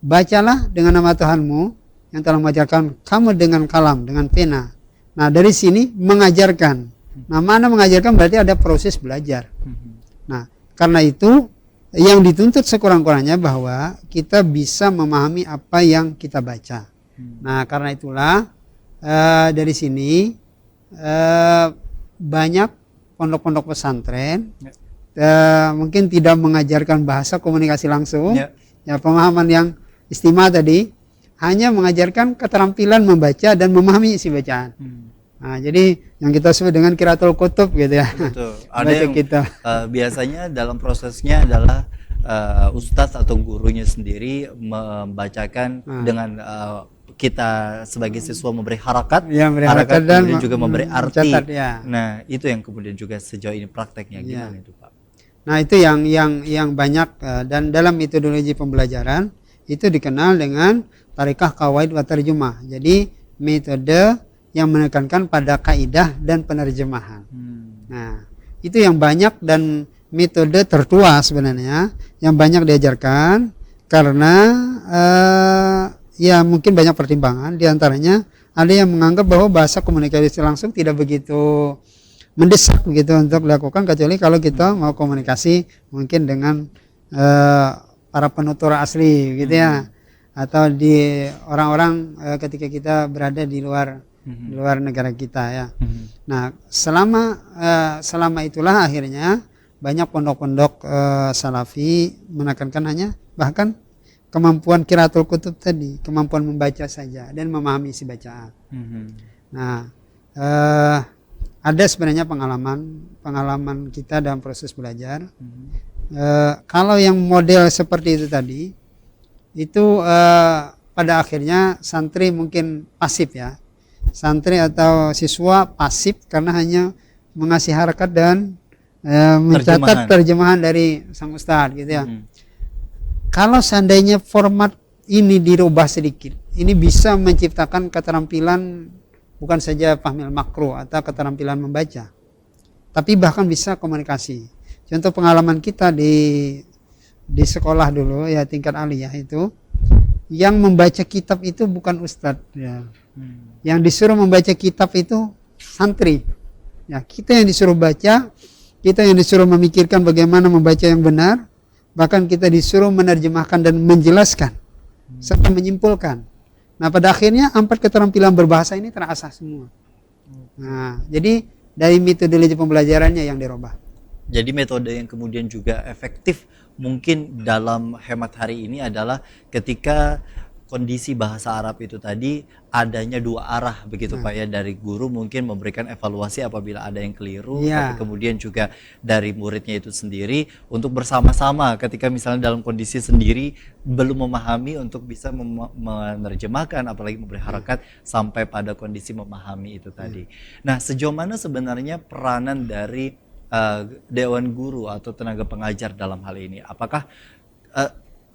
bacalah dengan nama Tuhanmu yang telah mengajarkan kamu dengan kalam, dengan pena. Nah, dari sini mengajarkan. Nah, mana mengajarkan berarti ada proses belajar. Nah, karena itu yang dituntut sekurang-kurangnya bahwa kita bisa memahami apa yang kita baca. Nah, karena itulah dari sini banyak pondok-pondok pesantren mungkin tidak mengajarkan bahasa komunikasi langsung, ya pemahaman yang istima tadi, hanya mengajarkan keterampilan membaca dan memahami isi bacaan. Nah, jadi yang kita sebut dengan qiraatul kutub gitu ya. Betul. Ada yang biasanya dalam prosesnya adalah ustadz atau gurunya sendiri membacakan dengan kita sebagai siswa memberi harakat, ya, harakat dan kemudian juga memberi arti. Mencatat, ya. Nah, itu yang kemudian juga sejauh ini prakteknya gimana itu Pak? Nah, itu yang banyak dan dalam metodologi pembelajaran itu dikenal dengan tarikah qawaid wa tarjumah. Jadi metode yang menekankan pada kaidah dan penerjemahan. Nah, itu yang banyak dan metode tertua sebenarnya yang banyak diajarkan karena ya mungkin banyak pertimbangan. Di antaranya ada yang menganggap bahwa bahasa komunikasi langsung tidak begitu mendesak begitu untuk dilakukan, kecuali kalau kita mau komunikasi mungkin dengan para penutur asli gitu ya, atau di orang-orang ketika kita berada di luar negara kita ya. Nah, selama itulah akhirnya banyak pondok-pondok salafi menekankan hanya bahkan kemampuan qiraatul kutub tadi, kemampuan membaca saja dan memahami isi bacaan. Nah, ada sebenarnya pengalaman kita dalam proses belajar. Kalau yang model seperti itu tadi, itu pada akhirnya santri mungkin pasif ya. Santri atau siswa pasif karena hanya mengasih harakat dan mencatat terjemahan dari sang ustadz gitu ya. Kalau seandainya format ini dirubah sedikit, ini bisa menciptakan keterampilan bukan saja fahmil makro atau keterampilan membaca, tapi bahkan bisa komunikasi. Contoh pengalaman kita di sekolah dulu ya, tingkat aliyah itu, yang membaca kitab itu bukan ustadz ya. Yang disuruh membaca kitab itu santri. Ya, kita yang disuruh baca, kita yang disuruh memikirkan bagaimana membaca yang benar, bahkan kita disuruh menerjemahkan dan menjelaskan serta menyimpulkan. Nah, pada akhirnya 4 keterampilan berbahasa ini terasah semua. Nah, jadi dari metodologi pembelajarannya yang dirubah. Jadi metode yang kemudian juga efektif mungkin dalam hemat hari ini adalah ketika kondisi bahasa Arab itu tadi adanya 2 arah begitu Pak ya, dari guru mungkin memberikan evaluasi apabila ada yang keliru, tapi kemudian juga dari muridnya itu sendiri untuk bersama-sama ketika misalnya dalam kondisi sendiri belum memahami untuk bisa menerjemahkan apalagi memberi harakat sampai pada kondisi memahami itu tadi. Nah, sejauh mana sebenarnya peranan dari Dewan Guru atau tenaga pengajar dalam hal ini? Apakah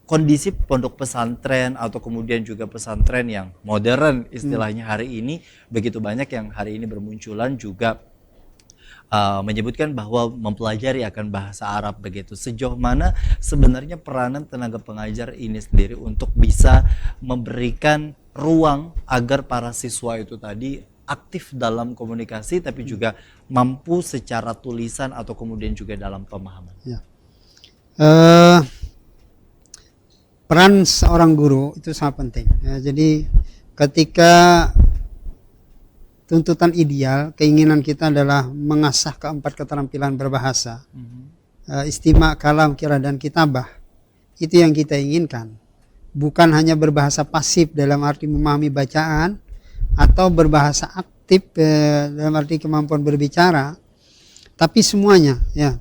kondisi pondok pesantren atau kemudian juga pesantren yang modern istilahnya hari ini begitu banyak yang hari ini bermunculan juga menyebutkan bahwa mempelajari akan bahasa Arab begitu. Sejauh mana sebenarnya peranan tenaga pengajar ini sendiri untuk bisa memberikan ruang agar para siswa itu tadi aktif dalam komunikasi tapi juga mampu secara tulisan atau kemudian juga dalam pemahaman. Ya. Peran seorang guru itu sangat penting. Ya, jadi ketika tuntutan ideal, keinginan kita adalah mengasah keempat keterampilan berbahasa, istima, kalam, qiraah dan kitabah, itu yang kita inginkan. Bukan hanya berbahasa pasif dalam arti memahami bacaan, atau berbahasa aktif dalam arti kemampuan berbicara, tapi semuanya. Ya,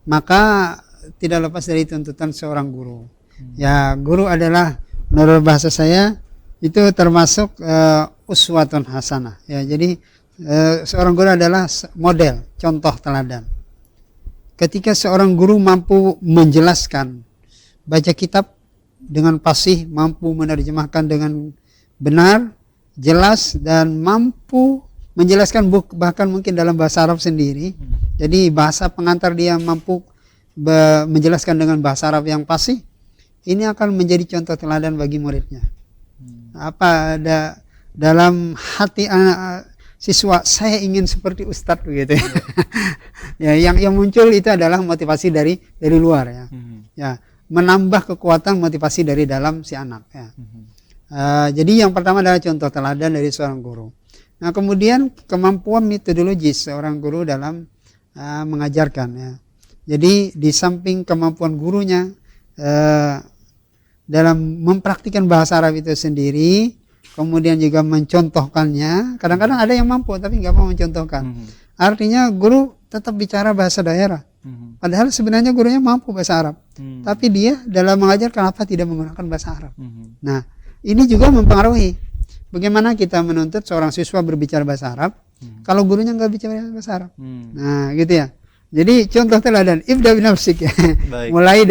maka tidak lepas dari tuntutan seorang guru. Ya, guru adalah menurut bahasa saya itu termasuk uswatun hasanah. Ya, jadi seorang guru adalah model, contoh teladan. Ketika seorang guru mampu menjelaskan, baca kitab dengan fasih, mampu menerjemahkan dengan benar, jelas, dan mampu menjelaskan bahkan mungkin dalam bahasa Arab sendiri. Jadi bahasa pengantar dia mampu menjelaskan dengan bahasa Arab yang fasih. Ini akan menjadi contoh teladan bagi muridnya. Apa ada dalam hati anak siswa, saya ingin seperti Ustadz begitu ya. Ya, yang muncul itu adalah motivasi dari luar ya. Ya, menambah kekuatan motivasi dari dalam si anak ya. Jadi yang pertama adalah contoh teladan dari seorang guru. Nah, kemudian kemampuan metodologis seorang guru dalam mengajarkan ya. Jadi di samping kemampuan gurunya dalam mempraktikkan bahasa Arab itu sendiri, kemudian juga mencontohkannya. Kadang-kadang ada yang mampu tapi nggak mau mencontohkan. Artinya guru tetap bicara bahasa daerah. Padahal sebenarnya gurunya mampu bahasa Arab. Tapi dia dalam mengajar kenapa tidak menggunakan bahasa Arab? Nah, ini juga mempengaruhi bagaimana kita menuntut seorang siswa berbicara bahasa Arab kalau gurunya nggak bicara bahasa Arab. Nah, gitu ya. Jadi contoh teladan, ibda binafsik ya. mulai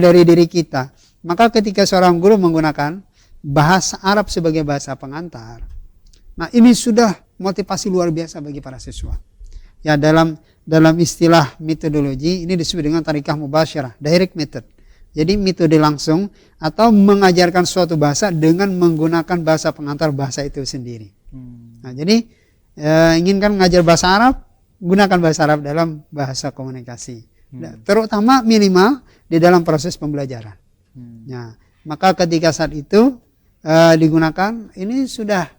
dari diri kita. Maka ketika seorang guru menggunakan bahasa Arab sebagai bahasa pengantar, nah ini sudah motivasi luar biasa bagi para siswa. Ya, dalam istilah metodologi ini disebut dengan tarikah mubasyarah, direct method. Jadi metode langsung atau mengajarkan suatu bahasa dengan menggunakan bahasa pengantar bahasa itu sendiri. Nah, jadi inginkan mengajar bahasa Arab, gunakan bahasa Arab dalam bahasa komunikasi. Terutama minimal di dalam proses pembelajaran. Nah, maka ketika saat itu digunakan, ini sudah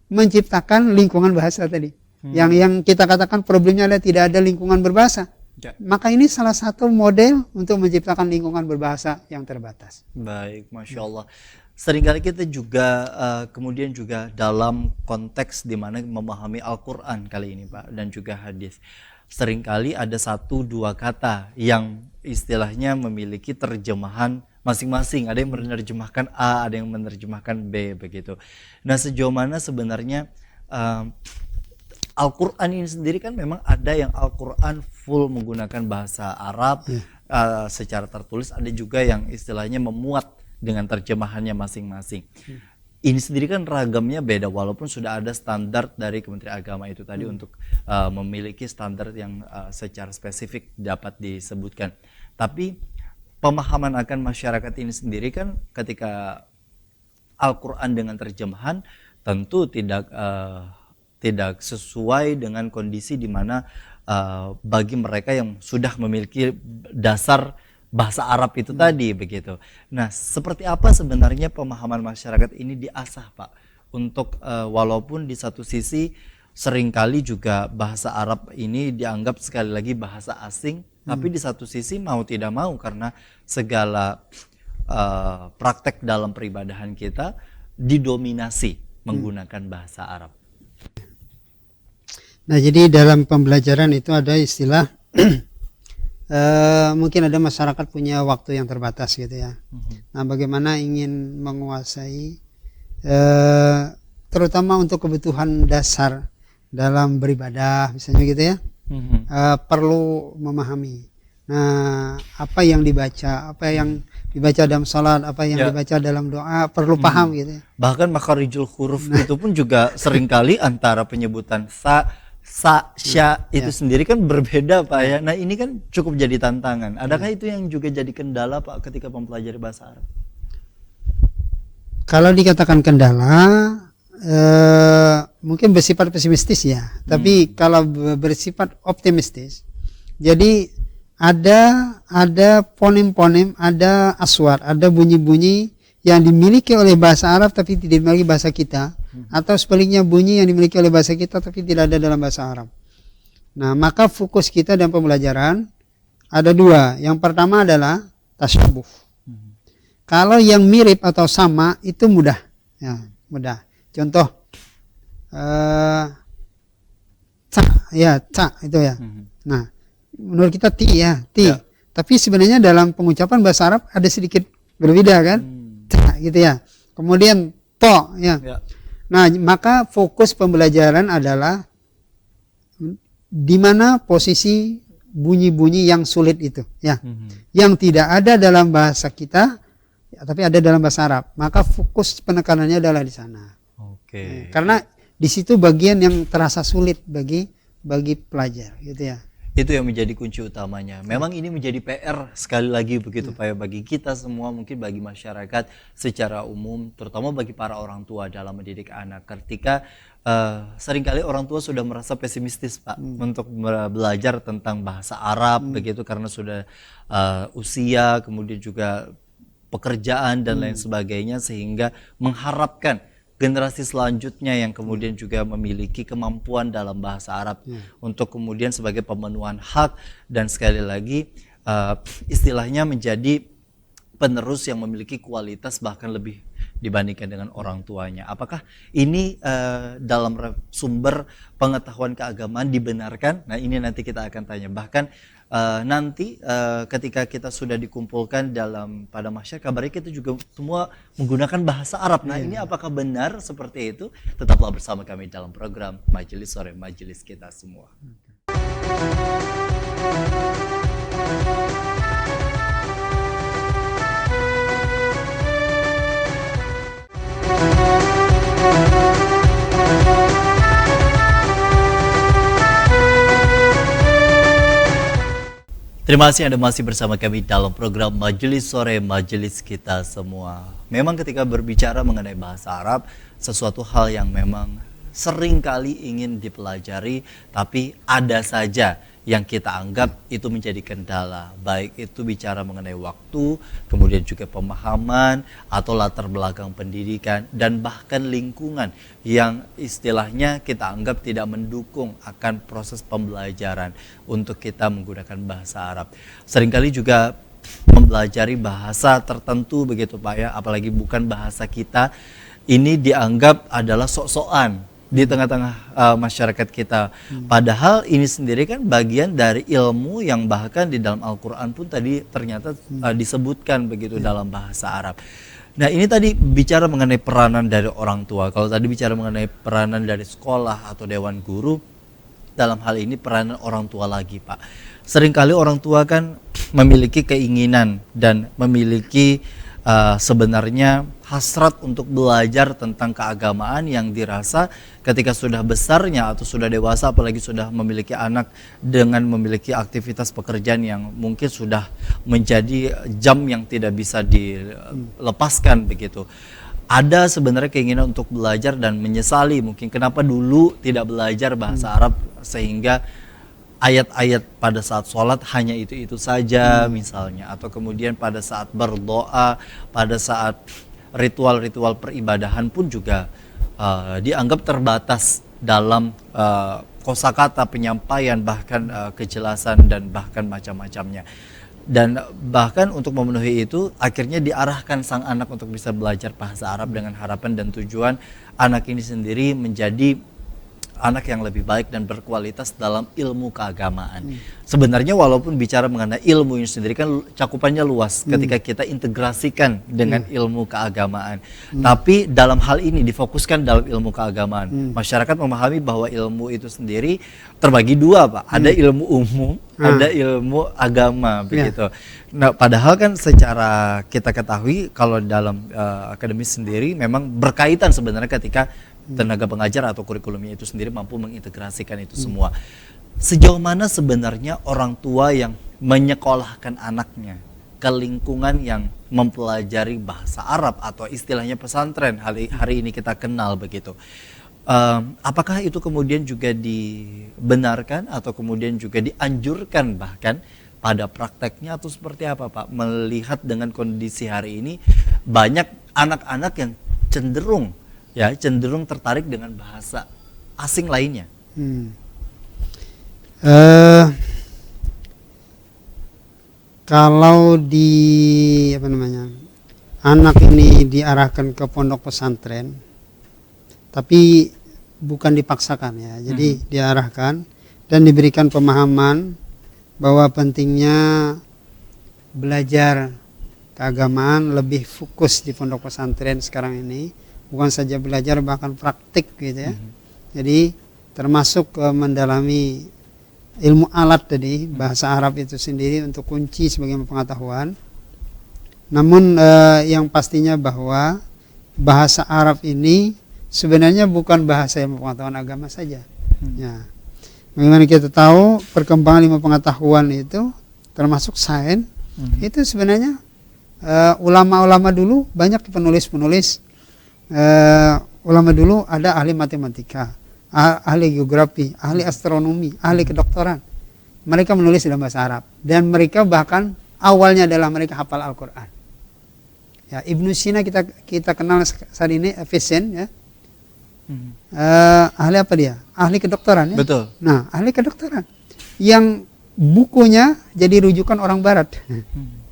menciptakan lingkungan bahasa tadi. Yang kita katakan problemnya adalah tidak ada lingkungan berbahasa. Maka ini salah satu model untuk menciptakan lingkungan berbahasa yang terbatas. Baik, Masya Allah. Seringkali kita juga kemudian juga dalam konteks di mana memahami Al-Quran kali ini Pak, dan juga hadis. Seringkali ada 1-2 kata yang istilahnya memiliki terjemahan masing-masing. Ada yang menerjemahkan A, ada yang menerjemahkan B begitu. Nah, sejauh mana sebenarnya Al-Quran ini sendiri kan memang ada yang Al-Quran full menggunakan bahasa Arab secara tertulis, ada juga yang istilahnya memuat dengan terjemahannya masing-masing. Ini sendiri kan ragamnya beda walaupun sudah ada standar dari Kementerian Agama itu tadi untuk memiliki standar yang secara spesifik dapat disebutkan. Tapi pemahaman akan masyarakat ini sendiri kan ketika Al-Quran dengan terjemahan tentu tidak sesuai dengan kondisi di mana bagi mereka yang sudah memiliki dasar bahasa Arab itu tadi begitu. Nah, seperti apa sebenarnya pemahaman masyarakat ini diasah, Pak? Untuk walaupun di satu sisi seringkali juga bahasa Arab ini dianggap sekali lagi bahasa asing, tapi di satu sisi mau tidak mau karena segala praktek dalam peribadahan kita didominasi menggunakan bahasa Arab. Nah, jadi dalam pembelajaran itu ada istilah mungkin ada masyarakat punya waktu yang terbatas gitu ya. Nah, bagaimana ingin menguasai terutama untuk kebutuhan dasar dalam beribadah misalnya gitu ya, perlu memahami. Nah, apa yang dibaca dalam salat, apa yang dibaca dalam doa perlu paham gitu ya. Bahkan makharijul huruf itu pun juga seringkali antara penyebutan sya itu sendiri kan berbeda, Pak ya. Nah, ini kan cukup jadi tantangan. Adakah itu yang juga jadi kendala, Pak, ketika mempelajari bahasa Arab? Kalau dikatakan kendala mungkin bersifat pesimistis ya. Tapi kalau bersifat optimistis, jadi ada ponem-ponem, ada aswat, ada bunyi-bunyi yang dimiliki oleh bahasa Arab tapi tidak dimiliki bahasa kita, atau sebaliknya bunyi yang dimiliki oleh bahasa kita tapi tidak ada dalam bahasa Arab. Nah, maka fokus kita dalam pembelajaran ada dua. Yang pertama adalah tasyabuh. Kalau yang mirip atau sama itu mudah, ya, mudah. Contoh, ca itu ya. Nah, menurut kita ti. Tapi sebenarnya dalam pengucapan bahasa Arab ada sedikit berbeda kan, ca gitu ya. Kemudian to ya. Nah, maka fokus pembelajaran adalah di mana posisi bunyi-bunyi yang sulit itu, ya, yang tidak ada dalam bahasa kita, ya, tapi ada dalam bahasa Arab. Maka fokus penekanannya adalah di sana. Oke. Karena di situ bagian yang terasa sulit bagi pelajar, gitu ya. Itu yang menjadi kunci utamanya. Memang ini menjadi PR sekali lagi begitu Pak ya, bagi kita semua, mungkin bagi masyarakat secara umum, terutama bagi para orang tua dalam mendidik anak. Ketika seringkali orang tua sudah merasa pesimistis, Pak, untuk belajar tentang bahasa Arab begitu, karena sudah usia, kemudian juga pekerjaan dan lain sebagainya, sehingga mengharapkan generasi selanjutnya yang kemudian juga memiliki kemampuan dalam bahasa Arab untuk kemudian sebagai pemenuhan hak, dan sekali lagi istilahnya menjadi penerus yang memiliki kualitas bahkan lebih dibandingkan dengan orang tuanya. Apakah ini dalam sumber pengetahuan keagamaan dibenarkan? Nah, ini nanti kita akan tanya. Bahkan nanti ketika kita sudah dikumpulkan pada masyarakat, kabarnya kita juga semua menggunakan bahasa Arab. Nah, ini apakah benar seperti itu? Tetaplah bersama kami dalam program Majelis Sore Majelis Kita Semua. Terima kasih Anda masih bersama kami dalam program Majelis Sore Majelis Kita Semua. Memang ketika berbicara mengenai bahasa Arab, sesuatu hal yang memang sering kali ingin dipelajari, tapi ada saja yang kita anggap itu menjadi kendala. Baik itu bicara mengenai waktu, kemudian juga pemahaman, atau latar belakang pendidikan, dan bahkan lingkungan yang istilahnya kita anggap tidak mendukung akan proses pembelajaran untuk kita menggunakan bahasa Arab. Seringkali juga mempelajari bahasa tertentu begitu Pak ya, apalagi bukan bahasa kita, ini dianggap adalah sok-sokan di tengah-tengah masyarakat kita. Padahal ini sendiri kan bagian dari ilmu yang bahkan di dalam Al-Quran pun tadi ternyata disebutkan begitu dalam bahasa Arab. Nah, ini tadi bicara mengenai peranan dari orang tua. Kalau tadi bicara mengenai peranan dari sekolah atau dewan guru, dalam hal ini peranan orang tua lagi Pak. Seringkali orang tua kan memiliki keinginan dan memiliki sebenarnya hasrat untuk belajar tentang keagamaan yang dirasa ketika sudah besarnya atau sudah dewasa, apalagi sudah memiliki anak dengan memiliki aktivitas pekerjaan yang mungkin sudah menjadi jam yang tidak bisa dilepaskan begitu. Ada sebenarnya keinginan untuk belajar dan menyesali mungkin kenapa dulu tidak belajar bahasa Arab, sehingga ayat-ayat pada saat sholat hanya itu saja misalnya, atau kemudian pada saat berdoa, pada saat ritual-ritual peribadahan pun juga dianggap terbatas dalam kosakata penyampaian, bahkan kejelasan dan bahkan macam-macamnya. Dan bahkan untuk memenuhi itu akhirnya diarahkan sang anak untuk bisa belajar bahasa Arab dengan harapan dan tujuan anak ini sendiri menjadi anak yang lebih baik dan berkualitas dalam ilmu keagamaan. Sebenarnya walaupun bicara mengenai ilmu ini sendiri kan cakupannya luas ketika kita integrasikan dengan ilmu keagamaan. Tapi dalam hal ini difokuskan dalam ilmu keagamaan. Masyarakat memahami bahwa ilmu itu sendiri terbagi dua, Pak. Ada ilmu umum, ada ilmu agama begitu. Nah, padahal kan secara kita ketahui kalau dalam akademis sendiri memang berkaitan sebenarnya ketika tenaga pengajar atau kurikulumnya itu sendiri mampu mengintegrasikan itu semua. Sejauh mana sebenarnya orang tua yang menyekolahkan anaknya ke lingkungan yang mempelajari bahasa Arab atau istilahnya pesantren hari ini kita kenal begitu. Apakah itu kemudian juga dibenarkan atau kemudian juga dianjurkan bahkan pada prakteknya atau seperti apa, Pak? Melihat dengan kondisi hari ini banyak anak-anak yang cenderung tertarik dengan bahasa asing lainnya. Kalau anak ini diarahkan ke pondok pesantren, tapi bukan dipaksakan ya, jadi diarahkan dan diberikan pemahaman bahwa pentingnya belajar keagamaan lebih fokus di pondok pesantren sekarang ini. Bukan saja belajar, bahkan praktik gitu ya. Jadi termasuk mendalami ilmu alat tadi, bahasa Arab itu sendiri untuk kunci sebagai pengetahuan. Namun yang pastinya bahwa bahasa Arab ini sebenarnya bukan bahasa ilmu pengetahuan agama saja. Ya. Bagaimana kita tahu perkembangan ilmu pengetahuan itu termasuk sains, itu sebenarnya ulama-ulama dulu banyak penulis-penulis. Ulama dulu ada ahli matematika, ahli geografi, ahli astronomi, ahli kedokteran. Mereka menulis dalam bahasa Arab dan mereka bahkan awalnya adalah mereka hafal Al-Quran. Ya, Ibnu Sina kita kenal saat ini, Avicen ya. Ahli apa dia? Ahli kedokteran ya. Betul. Nah, ahli kedokteran yang bukunya jadi rujukan orang Barat.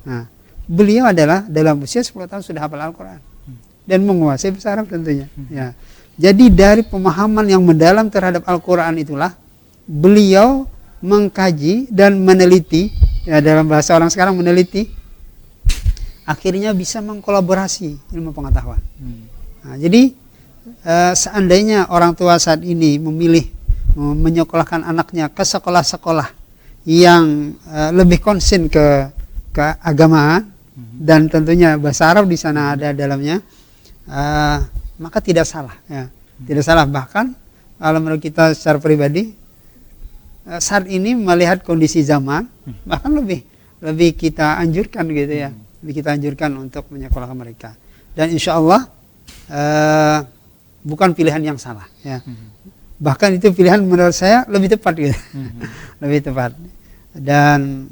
Nah, beliau adalah dalam usia 10 tahun sudah hafal Al-Quran dan menguasai bahasa Arab tentunya. Ya. Jadi dari pemahaman yang mendalam terhadap Al-Quran itulah beliau mengkaji dan meneliti, ya dalam bahasa orang sekarang meneliti, akhirnya bisa mengkolaborasi ilmu pengetahuan. Nah, jadi seandainya orang tua saat ini memilih menyekolahkan anaknya ke sekolah-sekolah yang lebih konsen ke keagamaan dan tentunya bahasa Arab di sana ada dalamnya, maka tidak salah ya. Tidak salah. Bahkan kalau menurut kita secara pribadi saat ini melihat kondisi zaman, bahkan lebih kita anjurkan gitu ya, lebih kita anjurkan untuk menyekolahkan mereka. Dan insya Allah bukan pilihan yang salah ya. Bahkan itu pilihan menurut saya lebih tepat gitu. Lebih tepat. Dan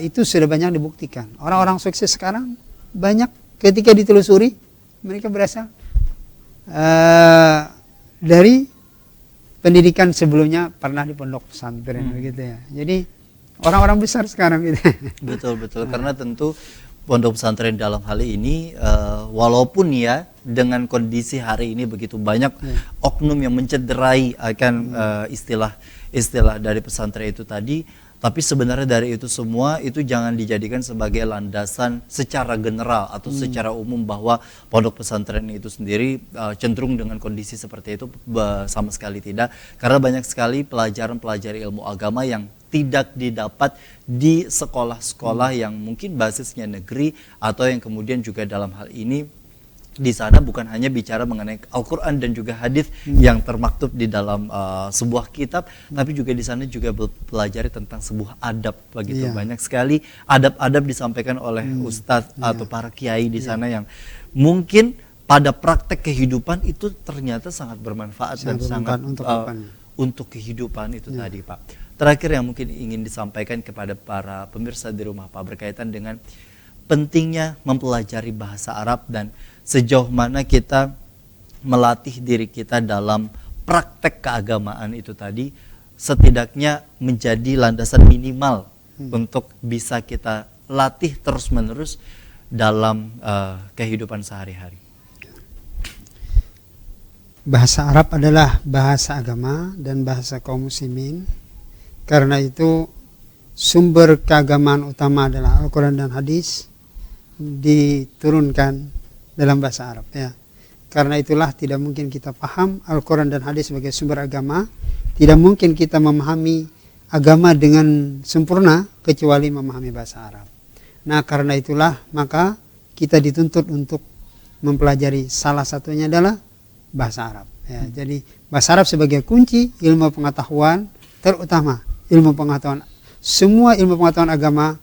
itu sudah banyak dibuktikan. Orang-orang sukses sekarang banyak ketika ditelusuri mereka berasal dari pendidikan sebelumnya pernah di pondok pesantren begitu ya. Jadi orang-orang besar sekarang gitu. Betul. Karena tentu pondok pesantren dalam hal ini walaupun ya dengan kondisi hari ini begitu banyak oknum yang mencederai akan istilah dari pesantren itu tadi. Tapi sebenarnya dari itu semua itu jangan dijadikan sebagai landasan secara general atau secara umum bahwa pondok pesantren itu sendiri cenderung dengan kondisi seperti itu, sama sekali tidak. Karena banyak sekali pelajaran-pelajari ilmu agama yang tidak didapat di sekolah-sekolah yang mungkin basisnya negeri atau yang kemudian juga dalam hal ini di sana bukan hanya bicara mengenai Al-Quran dan juga hadis yang termaktub di dalam sebuah kitab, tapi juga di sana juga pelajari tentang sebuah adab begitu. Banyak sekali adab-adab disampaikan oleh ustadz atau para kiai di sana yang mungkin pada praktek kehidupan itu ternyata sangat bermanfaat dan sangat untuk kehidupan itu tadi, Pak. terakhir yang mungkin ingin disampaikan kepada para pemirsa di rumah Pak berkaitan dengan pentingnya mempelajari bahasa Arab dan sejauh mana kita melatih diri kita dalam praktek keagamaan itu tadi setidaknya menjadi landasan minimal untuk bisa kita latih terus-menerus dalam kehidupan sehari-hari. Bahasa Arab adalah bahasa agama dan bahasa kaum muslimin. Karena itu sumber keagamaan utama adalah Al-Quran dan hadis diturunkan dalam bahasa Arab ya. Karena itulah tidak mungkin kita paham Al-Quran dan hadis sebagai sumber agama, tidak mungkin kita memahami agama dengan sempurna kecuali memahami bahasa Arab. Nah, karena itulah maka kita dituntut untuk mempelajari, salah satunya adalah bahasa Arab ya. Jadi bahasa Arab sebagai kunci ilmu pengetahuan, terutama ilmu pengetahuan, semua ilmu pengetahuan agama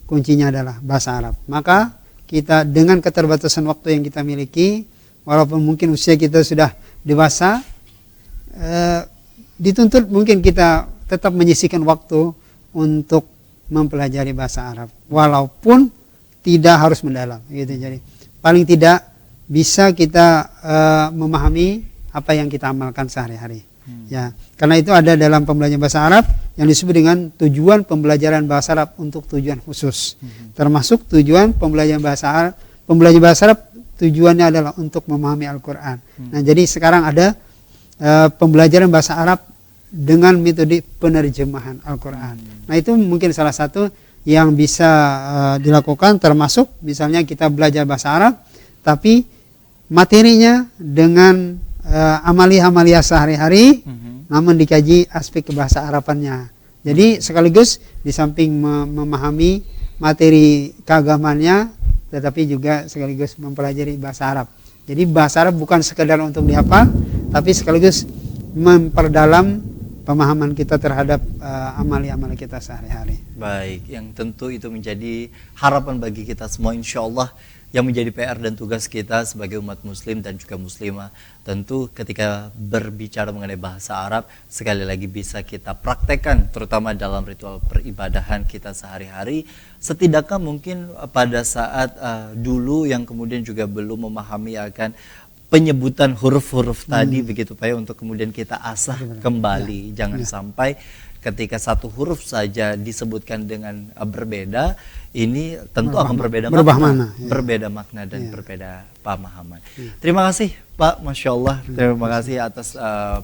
kuncinya adalah bahasa Arab. Maka kita dengan keterbatasan waktu yang kita miliki, walaupun mungkin usia kita sudah dewasa, dituntut mungkin kita tetap menyisihkan waktu untuk mempelajari bahasa Arab, walaupun tidak harus mendalam gitu. Jadi paling tidak bisa kita memahami apa yang kita amalkan sehari-hari. Ya, karena itu ada dalam pembelajaran bahasa Arab yang disebut dengan tujuan pembelajaran bahasa Arab untuk tujuan khusus. Termasuk tujuan pembelajaran bahasa Arab. Pembelajaran bahasa Arab tujuannya adalah untuk memahami Al-Quran. Nah, jadi sekarang ada pembelajaran bahasa Arab dengan metode penerjemahan Al-Quran. Nah, itu mungkin salah satu yang bisa dilakukan, termasuk misalnya kita belajar bahasa Arab tapi materinya dengan amalia-amalia sehari-hari, namun dikaji aspek kebahasa Arabannya. Jadi sekaligus di samping memahami materi keagamannya, tetapi juga sekaligus mempelajari bahasa Arab. Jadi bahasa Arab bukan sekedar untuk dihafal, tapi sekaligus memperdalam pemahaman kita terhadap amalia-amalia kita sehari-hari. Baik, yang tentu itu menjadi harapan bagi kita semua, insya Allah, yang menjadi PR dan tugas kita sebagai umat muslim dan juga muslimah. Tentu ketika berbicara mengenai bahasa Arab, sekali lagi bisa kita praktekkan terutama dalam ritual peribadahan kita sehari-hari. Setidaknya mungkin pada saat dulu yang kemudian juga belum memahami akan penyebutan huruf-huruf tadi begitu Pak ya, untuk kemudian kita asah kembali. Jangan sampai ketika satu huruf saja disebutkan dengan berbeda, ini tentu akan berbeda makna, berbeda makna dan berbeda pemahaman. Terima kasih Pak, Masya Allah, terima kasih atas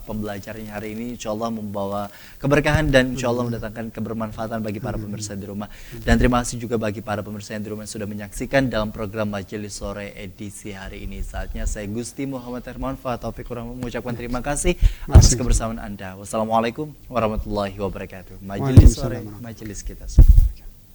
pembelajarannya hari ini. Insya Allah membawa keberkahan dan insya Allah mendatangkan kebermanfaatan bagi para pemirsa di rumah. Dan terima kasih juga bagi para pemirsa yang di rumah yang sudah menyaksikan dalam program Majelis Sore edisi hari ini. Saatnya saya Gusti Muhammad Hermawan Taufik Kurang mengucapkan terima kasih atas kebersamaan Anda. Wassalamualaikum warahmatullahi wabarakatuh. Majelis Sore, majelis kita semua.